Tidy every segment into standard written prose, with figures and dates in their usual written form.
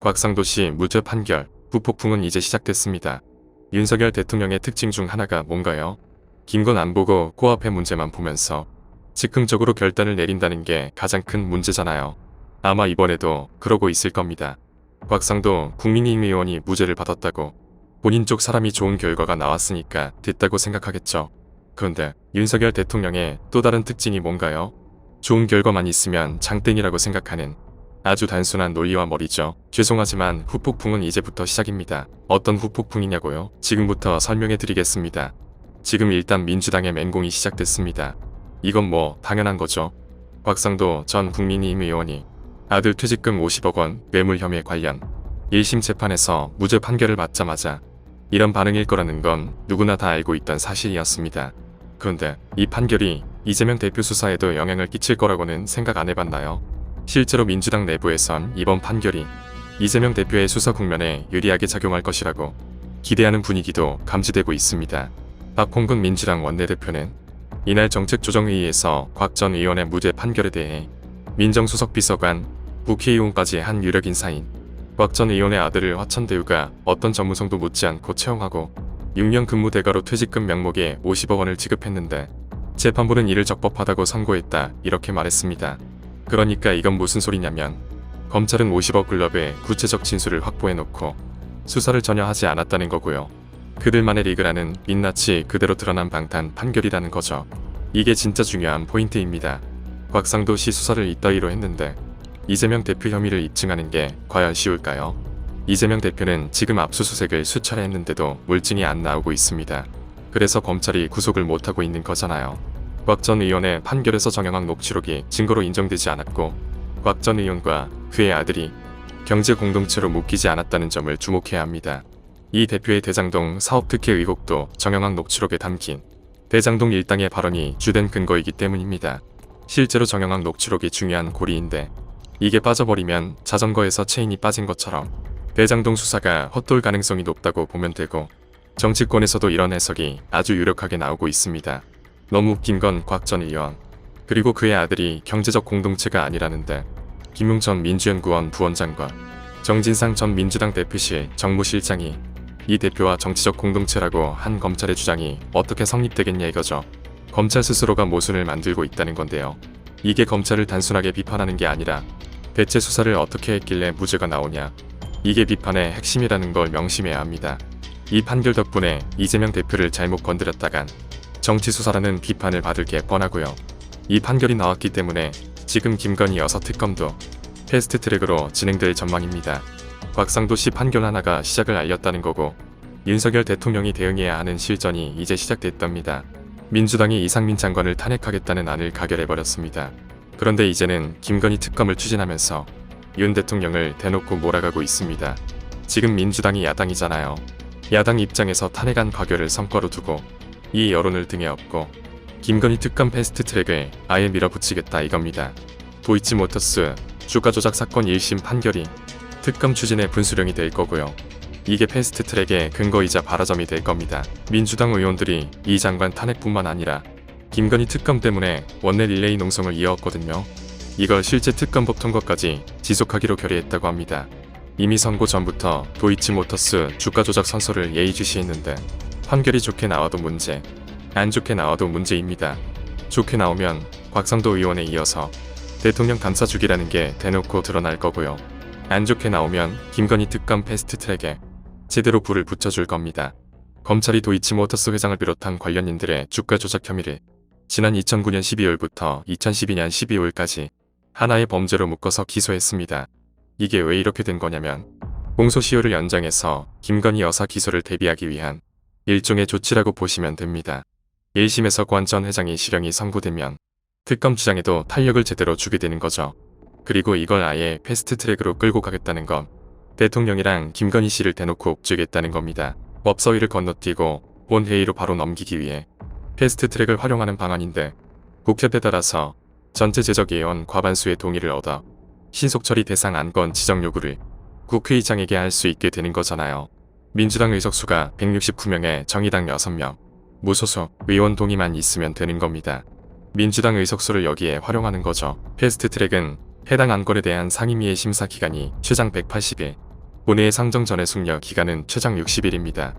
곽상도씨 무죄 판결, 후폭풍은 이제 시작됐습니다. 윤석열 대통령의 특징 중 하나가 뭔가요? 긴 건 안 보고 코앞의 문제만 보면서 즉흥적으로 결단을 내린다는 게 가장 큰 문제잖아요. 아마 이번에도 그러고 있을 겁니다. 곽상도 국민의힘 의원이 무죄를 받았다고 본인 쪽 사람이 좋은 결과가 나왔으니까 됐다고 생각하겠죠. 그런데 윤석열 대통령의 또 다른 특징이 뭔가요? 좋은 결과만 있으면 장땡이라고 생각하는 아주 단순한 논리와 머리죠. 죄송하지만 후폭풍은 이제부터 시작입니다. 어떤 후폭풍이냐고요? 지금부터 설명해 드리겠습니다. 지금 일단 민주당의 맹공이 시작됐습니다. 이건 뭐 당연한 거죠. 곽상도 전 국민의힘 의원이 아들 퇴직금 50억 원 뇌물 혐의 관련 1심 재판에서 무죄 판결을 받자마자 이런 반응일 거라는 건 누구나 다 알고 있던 사실이었습니다. 그런데 이 판결이 이재명 대표 수사에도 영향을 끼칠 거라고는 생각 안 해봤나요? 실제로 민주당 내부에선 이번 판결이 이재명 대표의 수사 국면에 유리하게 작용할 것이라고 기대하는 분위기도 감지되고 있습니다. 박홍근 민주당 원내대표는 이날 정책조정회의에서 곽 전 의원의 무죄 판결에 대해 민정수석 비서관, 국회의원까지 한 유력 인사인 곽 전 의원의 아들을 화천대유가 어떤 전무성도 묻지 않고 채용하고 6년 근무 대가로 퇴직금 명목에 50억 원을 지급했는데 재판부는 이를 적법하다고 선고했다, 이렇게 말했습니다. 그러니까 이건 무슨 소리냐면 검찰은 50억 클럽의 구체적 진술을 확보해놓고 수사를 전혀 하지 않았다는 거고요. 그들만의 리그라는 민낯이 그대로 드러난 방탄 판결이라는 거죠. 이게 진짜 중요한 포인트입니다. 곽상도 씨 수사를 이따위로 했는데 이재명 대표 혐의를 입증하는 게 과연 쉬울까요? 이재명 대표는 지금 압수수색을 수차례 했는데도 물증이 안 나오고 있습니다. 그래서 검찰이 구속을 못하고 있는 거잖아요. 곽 전 의원의 판결에서 정영학 녹취록이 증거로 인정되지 않았고 곽 전 의원과 그의 아들이 경제 공동체로 묶이지 않았다는 점을 주목해야 합니다. 이 대표의 대장동 사업 특혜 의혹도 정영학 녹취록에 담긴 대장동 일당의 발언이 주된 근거이기 때문입니다. 실제로 정영학 녹취록이 중요한 고리인데 이게 빠져버리면 자전거에서 체인이 빠진 것처럼 대장동 수사가 헛돌 가능성이 높다고 보면 되고 정치권에서도 이런 해석이 아주 유력하게 나오고 있습니다. 너무 웃긴 건 곽 전 의원 그리고 그의 아들이 경제적 공동체가 아니라는데 김웅 민주연구원 부원장과 정진상 전 민주당 대표실 정무실장이 이 대표와 정치적 공동체라고 한 검찰의 주장이 어떻게 성립되겠냐 이거죠. 검찰 스스로가 모순을 만들고 있다는 건데요. 이게 검찰을 단순하게 비판하는 게 아니라 대체 수사를 어떻게 했길래 무죄가 나오냐, 이게 비판의 핵심이라는 걸 명심해야 합니다. 이 판결 덕분에 이재명 대표를 잘못 건드렸다간 정치수사라는 비판을 받을 게 뻔하고요. 이 판결이 나왔기 때문에 지금 김건희 여사 특검도 패스트트랙으로 진행될 전망입니다. 곽상도 씨 판결 하나가 시작을 알렸다는 거고 윤석열 대통령이 대응해야 하는 실전이 이제 시작됐답니다. 민주당이 이상민 장관을 탄핵하겠다는 안을 가결해버렸습니다. 그런데 이제는 김건희 특검을 추진하면서 윤 대통령을 대놓고 몰아가고 있습니다. 지금 민주당이 야당이잖아요. 야당 입장에서 탄핵안 가결을 성과로 두고 이 여론을 등에 업고 김건희 특검 패스트트랙을 아예 밀어붙이겠다 이겁니다. 도이치모터스 주가 조작 사건 1심 판결이 특검 추진의 분수령이 될 거고요. 이게 패스트트랙의 근거이자 발화점이 될 겁니다. 민주당 의원들이 이 장관 탄핵뿐만 아니라 김건희 특검 때문에 원내 릴레이 농성을 이어왔거든요. 이걸 실제 특검법 통과까지 지속하기로 결의했다고 합니다. 이미 선고 전부터 도이치모터스 주가 조작 선서를 예의주시했는데 판결이 좋게 나와도 문제, 안 좋게 나와도 문제입니다. 좋게 나오면 곽상도 의원에 이어서 대통령 감싸주기라는 게 대놓고 드러날 거고요. 안 좋게 나오면 김건희 특검 패스트트랙에 제대로 불을 붙여줄 겁니다. 검찰이 도이치모터스 회장을 비롯한 관련인들의 주가 조작 혐의를 지난 2009년 12월부터 2012년 12월까지 하나의 범죄로 묶어서 기소했습니다. 이게 왜 이렇게 된 거냐면 공소시효를 연장해서 김건희 여사 기소를 대비하기 위한 일종의 조치라고 보시면 됩니다. 1심에서 권 전 회장의 실형이 선고되면 특검 주장에도 탄력을 제대로 주게 되는 거죠. 그리고 이걸 아예 패스트트랙으로 끌고 가겠다는 건 대통령이랑 김건희 씨를 대놓고 옥죄겠다는 겁니다. 법사위를 건너뛰고 본회의로 바로 넘기기 위해 패스트트랙을 활용하는 방안인데 국회에 따라서 전체 제적의원 과반수의 동의를 얻어 신속처리 대상 안건 지정 요구를 국회의장에게 할 수 있게 되는 거잖아요. 민주당 의석수가 169명에 정의당 6명, 무소속 의원 동의만 있으면 되는 겁니다. 민주당 의석수를 여기에 활용하는 거죠. 패스트트랙은 해당 안건에 대한 상임위의 심사 기간이 최장 180일, 본회의 상정 전의 숙려 기간은 최장 60일입니다.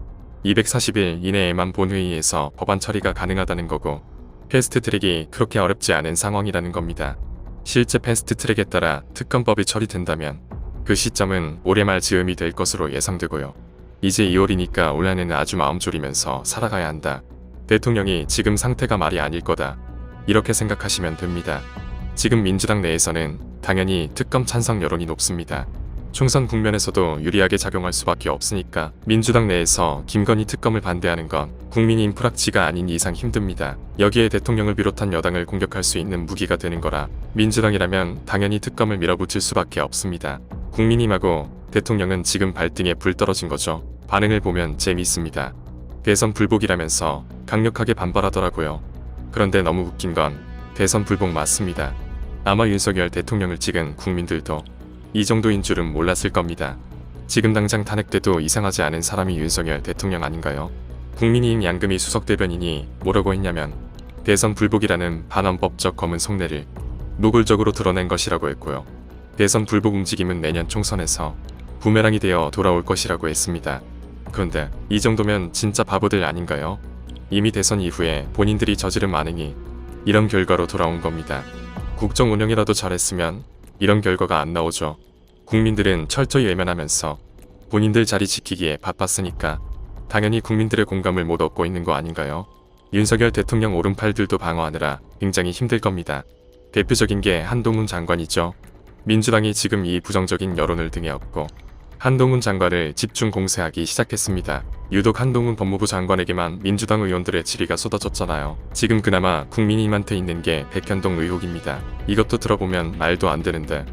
240일 이내에만 본회의에서 법안 처리가 가능하다는 거고 패스트트랙이 그렇게 어렵지 않은 상황이라는 겁니다. 실제 패스트트랙에 따라 특검법이 처리된다면 그 시점은 올해 말 즈음이 될 것으로 예상되고요. 이제 2월이니까 올해는 아주 마음 졸이면서 살아가야 한다. 대통령이 지금 상태가 말이 아닐 거다. 이렇게 생각하시면 됩니다. 지금 민주당 내에서는 당연히 특검 찬성 여론이 높습니다. 총선 국면에서도 유리하게 작용할 수밖에 없으니까 민주당 내에서 김건희 특검을 반대하는 건 국민이 인프락지가 아닌 이상 힘듭니다. 여기에 대통령을 비롯한 여당을 공격할 수 있는 무기가 되는 거라 민주당이라면 당연히 특검을 밀어붙일 수밖에 없습니다. 국민임하고 대통령은 지금 발등에 불 떨어진 거죠. 반응을 보면 재미있습니다. 대선 불복이라면서 강력하게 반발하더라고요. 그런데 너무 웃긴 건 대선 불복 맞습니다. 아마 윤석열 대통령을 찍은 국민들도 이 정도인 줄은 몰랐을 겁니다. 지금 당장 탄핵돼도 이상하지 않은 사람이 윤석열 대통령 아닌가요? 국민의힘 양금희 수석대변인이 뭐라고 했냐면 대선 불복이라는 반헌법적 검은 속내를 노골적으로 드러낸 것이라고 했고요. 대선 불복 움직임은 내년 총선에서 부메랑이 되어 돌아올 것이라고 했습니다. 그런데 이 정도면 진짜 바보들 아닌가요? 이미 대선 이후에 본인들이 저지른 만행이 이런 결과로 돌아온 겁니다. 국정 운영이라도 잘했으면 이런 결과가 안 나오죠. 국민들은 철저히 외면하면서 본인들 자리 지키기에 바빴으니까 당연히 국민들의 공감을 못 얻고 있는 거 아닌가요? 윤석열 대통령 오른팔들도 방어하느라 굉장히 힘들 겁니다. 대표적인 게 한동훈 장관이죠. 민주당이 지금 이 부정적인 여론을 등에 업고 한동훈 장관을 집중 공세하기 시작했습니다. 유독 한동훈 법무부 장관에게만 민주당 의원들의 질의가 쏟아졌잖아요. 지금 그나마 국민힘한테 있는 게 백현동 의혹입니다. 이것도 들어보면 말도 안 되는데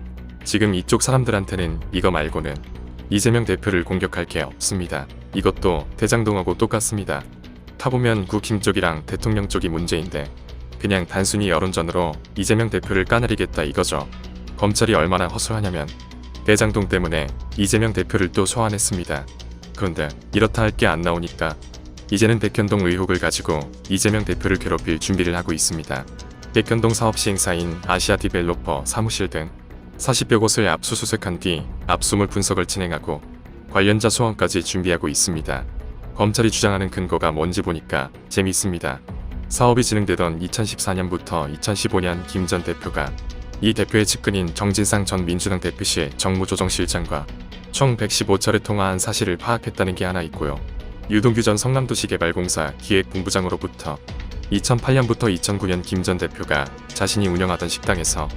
지금 이쪽 사람들한테는 이거 말고는 이재명 대표를 공격할 게 없습니다. 이것도 대장동하고 똑같습니다. 타보면 국힘 쪽이랑 대통령 쪽이 문제인데 그냥 단순히 여론전으로 이재명 대표를 까내리겠다 이거죠. 검찰이 얼마나 허술하냐면 대장동 때문에 이재명 대표를 또 소환했습니다. 그런데 이렇다 할 게 안 나오니까 이제는 백현동 의혹을 가지고 이재명 대표를 괴롭힐 준비를 하고 있습니다. 백현동 사업 시행사인 아시아 디벨로퍼 사무실 등 40여 곳을 압수수색한 뒤 압수물 분석을 진행하고 관련자 소환까지 준비하고 있습니다. 검찰이 주장하는 근거가 뭔지 보니까 재미있습니다. 사업이 진행되던 2014년부터 2015년 김 전 대표가 이 대표의 측근인 정진상 전 민주당 대표실 정무조정실장과 총 115차례 통화한 사실을 파악했다는 게 하나 있고요. 유동규 전 성남도시개발공사 기획본부장으로부터 2008년부터 2009년 김 전 대표가 자신이 운영하던 식당에서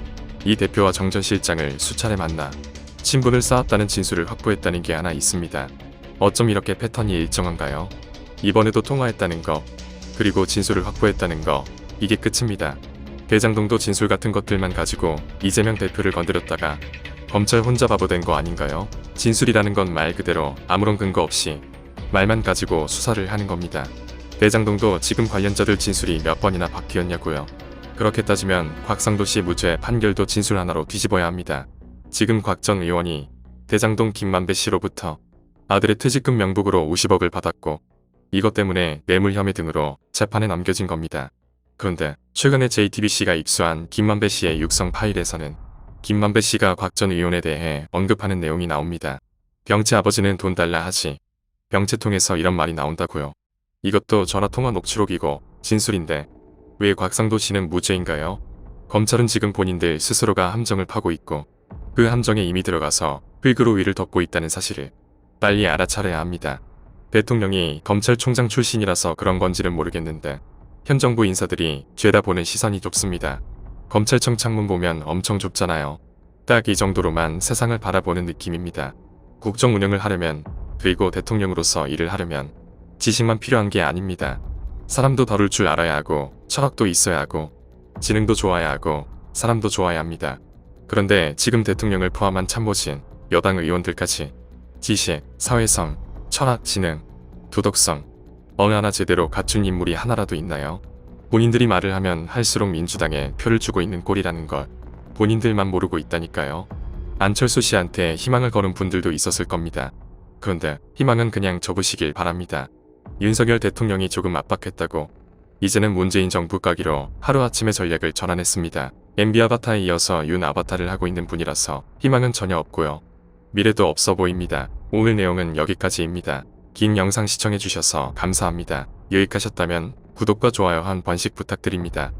이 대표와 정 전 실장을 수차례 만나 친분을 쌓았다는 진술을 확보했다는 게 하나 있습니다. 어쩜 이렇게 패턴이 일정한가요? 이번에도 통화했다는 거, 그리고 진술을 확보했다는 거, 이게 끝입니다. 대장동도 진술 같은 것들만 가지고 이재명 대표를 건드렸다가 검찰 혼자 바보 된 거 아닌가요? 진술이라는 건 말 그대로 아무런 근거 없이 말만 가지고 수사를 하는 겁니다. 대장동도 지금 관련자들 진술이 몇 번이나 바뀌었냐고요. 그렇게 따지면 곽상도 씨 무죄 판결도 진술 하나로 뒤집어야 합니다. 지금 곽 전 의원이 대장동 김만배 씨로부터 아들의 퇴직금 명목으로 50억을 받았고 이것 때문에 뇌물 혐의 등으로 재판에 넘겨진 겁니다. 그런데 최근에 JTBC가 입수한 김만배 씨의 육성 파일에서는 김만배 씨가 곽 전 의원에 대해 언급하는 내용이 나옵니다. 병채 아버지는 돈 달라 하지. 병채 통해서 이런 말이 나온다고요. 이것도 전화통화 녹취록이고 진술인데 왜 곽상도 씨는 무죄인가요? 검찰은 지금 본인들 스스로가 함정을 파고 있고 그 함정에 이미 들어가서 흙으로 위를 덮고 있다는 사실을 빨리 알아차려야 합니다. 대통령이 검찰총장 출신이라서 그런 건지는 모르겠는데 현 정부 인사들이 죄다 보는 시선이 좁습니다. 검찰청 창문 보면 엄청 좁잖아요. 딱 이 정도로만 세상을 바라보는 느낌입니다. 국정 운영을 하려면 그리고 대통령으로서 일을 하려면 지식만 필요한 게 아닙니다. 사람도 다룰 줄 알아야 하고 철학도 있어야 하고 지능도 좋아야 하고 사람도 좋아야 합니다. 그런데 지금 대통령을 포함한 참모진, 여당 의원들까지 지식, 사회성, 철학, 지능, 도덕성 어느 하나 제대로 갖춘 인물이 하나라도 있나요? 본인들이 말을 하면 할수록 민주당에 표를 주고 있는 꼴이라는 걸 본인들만 모르고 있다니까요. 안철수 씨한테 희망을 거는 분들도 있었을 겁니다. 그런데 희망은 그냥 접으시길 바랍니다. 윤석열 대통령이 조금 압박했다고 이제는 문재인 정부 까기로 하루아침에 전략을 전환했습니다. MB 아바타에 이어서 윤 아바타를 하고 있는 분이라서 희망은 전혀 없고요. 미래도 없어 보입니다. 오늘 내용은 여기까지입니다. 긴 영상 시청해주셔서 감사합니다. 유익하셨다면 구독과 좋아요 한 번씩 부탁드립니다.